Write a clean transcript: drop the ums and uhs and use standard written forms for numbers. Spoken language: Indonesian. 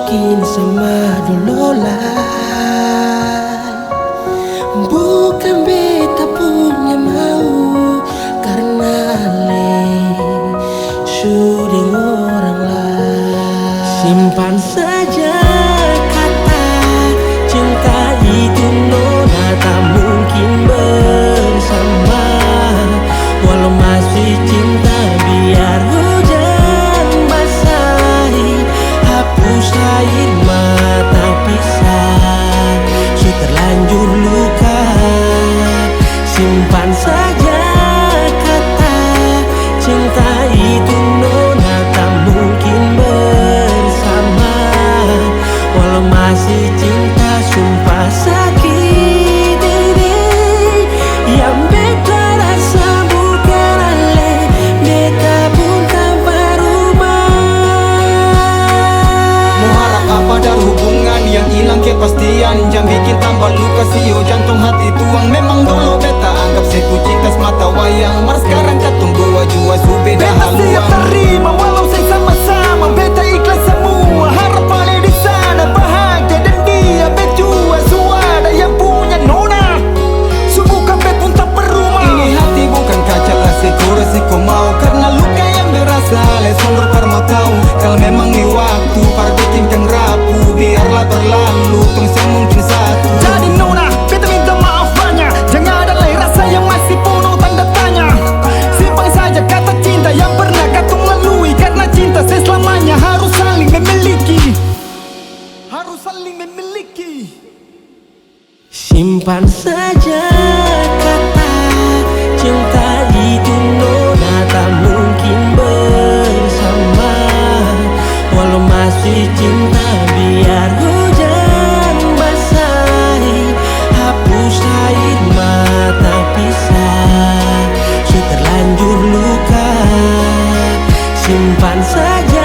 mungkin sama dulu lah. Bukan beta punya mau, karena ale sudah orang lain. Simpan saja kata cinta itu nona, tak mungkin bersama. Walau masih cinta, biar hujan basahi, hapus air mata pisah. Su terlanjur luka, simpan saja kata cinta itu nona, tak mungkin bersama. Walau masih cinta, sumpah sakit ini yang beta rasa bukan ale. Beta pun tanpa rumah. Mau harap apa dari hubungan yang hilang kepastian, jangan bikin tambah luka sio jantung hati tuang. Memang dulu beta anggap seku cinta semata wayang, mar sekarang katung dua jua su beda Beta siap haluan. terima walau saya sama-sama. Beta ikhlas semua, harap ale di sana bahagia dan dia bejua. Suada yang punya nona, su bukan bet pun tak berumah. Ini hati bukan kaca lah, seku resiko mau, karena luka yang berasa lesonor par mau tahu. Kalau memang ni waktu par bikin kang rapuh, biarlah berlalu, tong saya mungkin satu. Jadi nona, beta minta maaf banyak, jangan ada lagi rasa yang masih penuh tanda tanya. Simpan saja kata cinta yang pernah katung lalui, karena cinta selamanya harus saling memiliki. Harus saling memiliki. Simpan saja kata cinta itu nona, tak mungkin bersama. Walau masih cinta, biar hujan basahi, hapus air mata pisah. Su terlanjur luka, simpan saja